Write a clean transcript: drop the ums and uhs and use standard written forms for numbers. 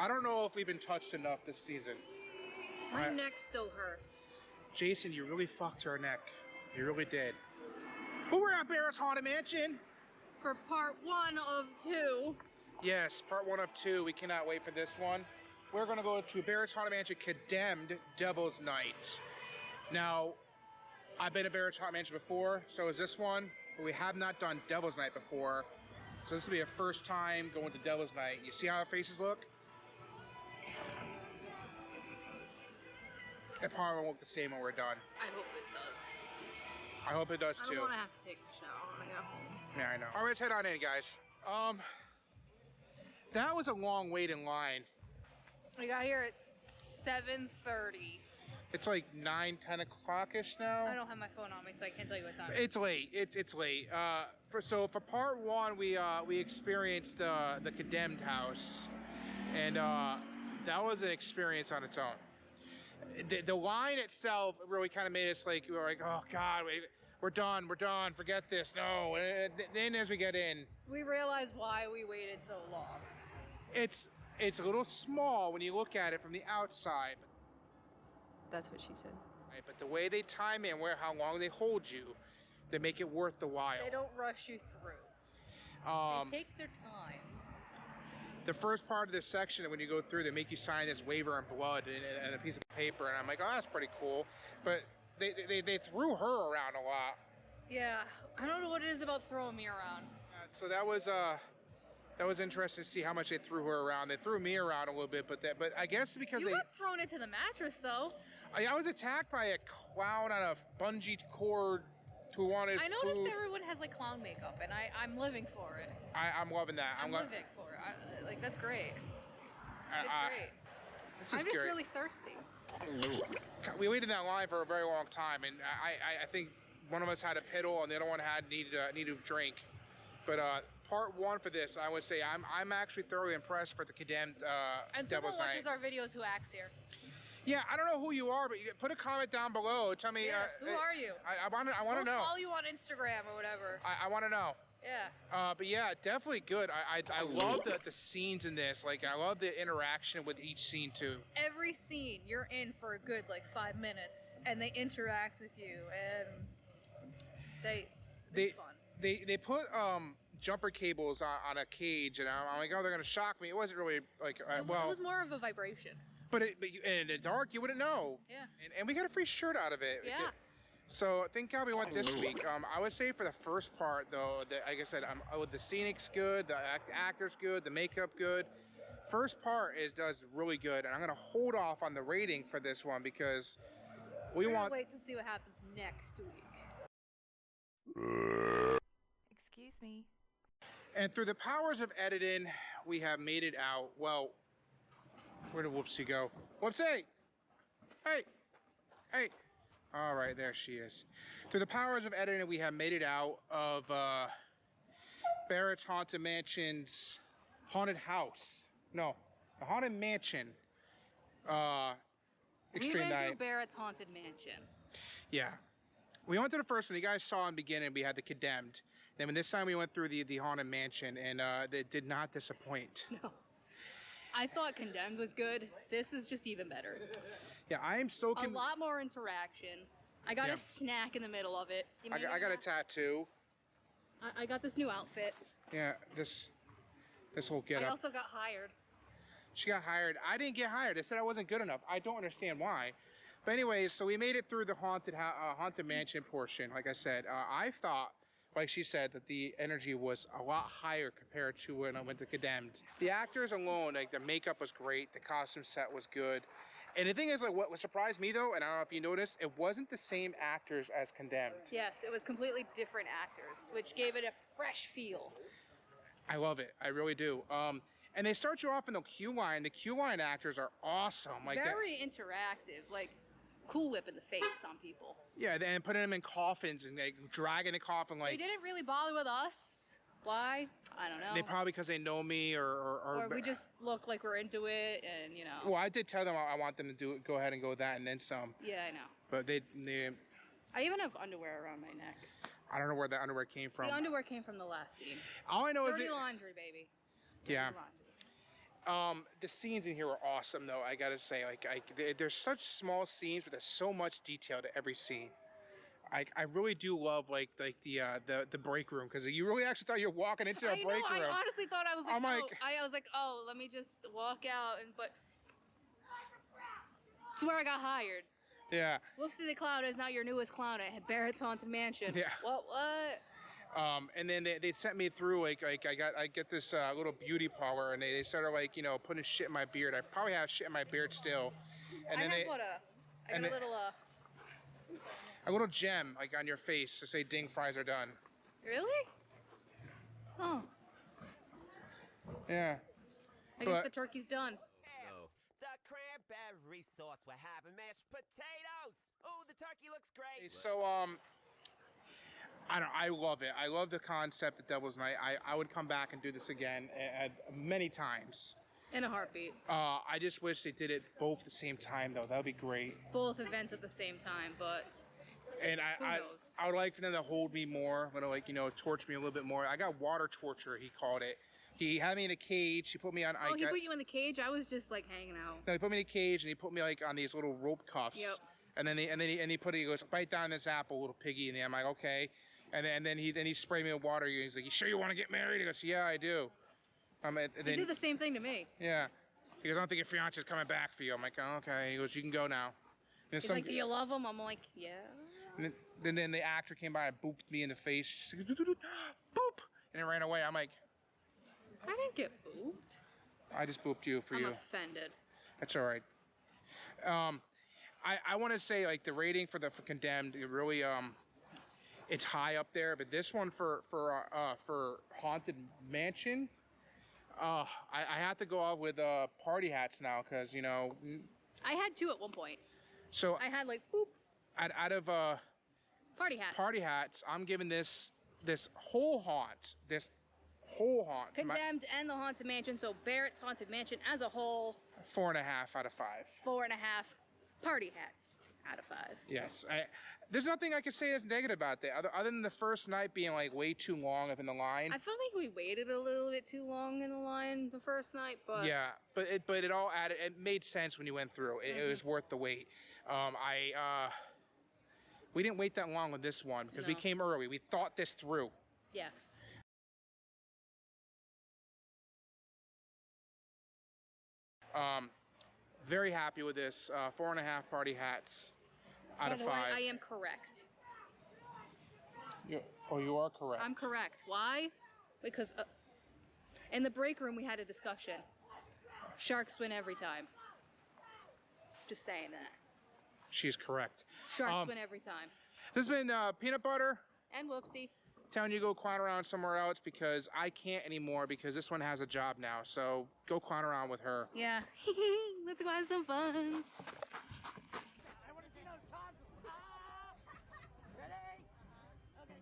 I don't know if we've been touched enough this season. My neck still hurts. Jason, you really fucked her neck. You really did. But we're at Barrett's Haunted Mansion. For part 1 of 2. Yes, part 1 of 2. We cannot wait for this one. We're gonna go to Barrett's Haunted Mansion Condemned Devil's Night. Now, I've been to Barrett's Haunted Mansion before, so is this one. But we have not done Devil's Night before. So this will be a first time going to Devil's Night. You see how our faces look? It probably won't look the same when we're done. I hope it does. I hope it does too. I don't want to have to take a shower when I go home. Yeah, I know. All right, let's head on in, guys. That was a long wait in line. We got here at 7:30. It's like 9, 10 o'clock-ish now. I don't have my phone on me, so I can't tell you what time. It's late. It's late. So for part 1, we experienced the Condemned house, and that was an experience on its own. The line itself really kind of made us like, we were like, oh God, we're done, forget this, no. And then as we get in, we realized why we waited so long. It's a little small when you look at it from the outside. That's what she said. Right, but the way they time in, how long they hold you, they make it worth the while. They don't rush you through. They take their time. The first part of this section, when you go through, they make you sign this waiver in blood and a piece of paper, and I'm like, oh, that's pretty cool. But they threw her around a lot. Yeah, I don't know what it is about throwing me around. So that was interesting to see how much they threw her around. They threw me around a little bit, but I guess because you got thrown into the mattress though. I was attacked by a clown on a bungee cord who wanted I noticed food. Everyone has like clown makeup, and I'm living for it. I'm loving that. I'm living for it. Like, that's great. It's great. I'm just really thirsty. We waited in that line for a very long time, and I think one of us had a piddle and the other one needed a drink. But part 1 for this, I would say I'm actually thoroughly impressed for the Condemned and Devil's Night. And someone watches our videos who acts here. Yeah, I don't know who you are, but you put a comment down below. Tell me. Yeah, who are you? I want to know. We'll follow you on Instagram or whatever. I want to know. Yeah. But yeah, definitely good. I love the scenes in this. Like, I love the interaction with each scene too. Every scene, you're in for a good like 5 minutes, and they interact with you, and it's fun. They put jumper cables on a cage, and I'm like, oh, they're gonna shock me. It wasn't really like well. It was more of a vibration. But in the dark, you wouldn't know. Yeah. And we got a free shirt out of it. Yeah. So thank God we went this week. I would say for the first part though, like I said, the scenic's good, the actor's good, the makeup good. First part does really good, and I'm gonna hold off on the rating for this one because we're gonna wait to see what happens next week. Excuse me. And through the powers of editing, we have made it out. Well, where did Whoopsie go? Whoopsie! Hey! Hey! All right, there she is. Through the powers of editing, we have made it out of Barrett's Haunted Mansion's haunted house. No, the Haunted Mansion. Extreme We went Night. through Barrett's Haunted Mansion. Yeah. We went to the first one. You guys saw in the beginning, we had the Condemned. Then this time we went through the Haunted Mansion, and they did not disappoint. No. I thought Condemned was good. This is just even better. Yeah, I am so... A lot more interaction. I got a snack in the middle of it. I got a tattoo. I got this new outfit. Yeah, this whole getup. I also got hired. She got hired. I didn't get hired. They said I wasn't good enough. I don't understand why. But anyways, so we made it through the Haunted Mansion portion. Like I said, I thought, like she said, that the energy was a lot higher compared to when I went to Condemned. The actors alone, like the makeup was great, the costume set was good. And the thing is, like, what surprised me though, and I don't know if you noticed, it wasn't the same actors as Condemned. Yes, it was completely different actors, which gave it a fresh feel. I love it. I really do. And they start you off in the queue line. The queue line actors are awesome. Like very interactive. Like, Cool Whip in the face on people. Yeah, and putting them in coffins and like dragging the coffin like. They didn't really bother with us. Why? I don't know. They probably because they know me or we just look like we're into it, and you know. Well, I did tell them I want them to go ahead and go with that and then some. Yeah, I know. But they I even have underwear around my neck. I don't know where the underwear came from. The underwear came from the last scene. All I know Dirty is laundry, baby. Dirty yeah. laundry. The scenes in here are awesome, though. I gotta say, like, there's such small scenes, but there's so much detail to every scene. I really do love like the break room, because you really actually thought you were walking into a break room. I honestly thought I was like, I was like, oh, let me just walk out, but it's where I got hired. Yeah. Whoopsie the Clown is now your newest clown at Barrett's Haunted Mansion. Yeah. What? And then they sent me through like I get this little beauty parlor, and they started like, you know, putting shit in my beard. I probably have shit in my beard still. And then I got a little gem like on your face to say ding fries are done. Really? Oh. Yeah. I guess the turkey's done. The cranberry sauce, we're having mashed potatoes. Oh, the turkey looks great. So I love it. I love the concept of Devil's Night. I would come back and do this again many times. In a heartbeat. I just wish they did it both at the same time, though. That would be great. Both events at the same time, but and I would like for them to hold me more, like, you know, torture me a little bit more. I got water torture, he called it. He had me in a cage. He put me on. Oh, he put you in the cage? I was just like hanging out. No, he put me in a cage, and he put me like on these little rope cuffs. Yep. And then he goes, bite down this apple, little piggy. And I'm like, okay. And then he sprayed me with water. He's like, you sure you want to get married? He goes, yeah, I do. He did the same thing to me. Yeah. He goes, I don't think your fiance's coming back for you. I'm like, oh, okay. He goes, you can go now. And he's like, do you love him? I'm like, yeah. And then the actor came by and booped me in the face. She's like, boop, and it ran away. I'm like, I didn't get booped. I just booped you for you. I'm offended. That's all right. I want to say, like, the rating for Condemned, it really it's high up there. But this one for Haunted Mansion, I have to go off with party hats now, because, you know. I had two at one point. So I had like boop. Out of party hats, I'm giving this whole haunt. Condemned and the Haunted Mansion, so Barrett's Haunted Mansion as a whole. 4.5 out of 5. 4.5 party hats out of 5. Yes, there's nothing I can say that's negative about that, other than the first night being like way too long up in the line. I feel like we waited a little bit too long in the line the first night, but yeah, but it all added. It made sense when you went through. It was worth the wait. We didn't wait that long with this one because we came early. We thought this through. Yes. Very happy with this. 4.5 party hats out of 5. I am correct. You are correct. I'm correct. Why? Because in the break room we had a discussion. Sharks win every time. Just saying that. She's correct. Sharks win every time. This has been Peanut Butter. And Whoopsie. Telling you to go clown around somewhere else because I can't anymore because this one has a job now. So go clown around with her. Yeah. Let's go have some fun. I want to see those tonsils. Ready? Okay,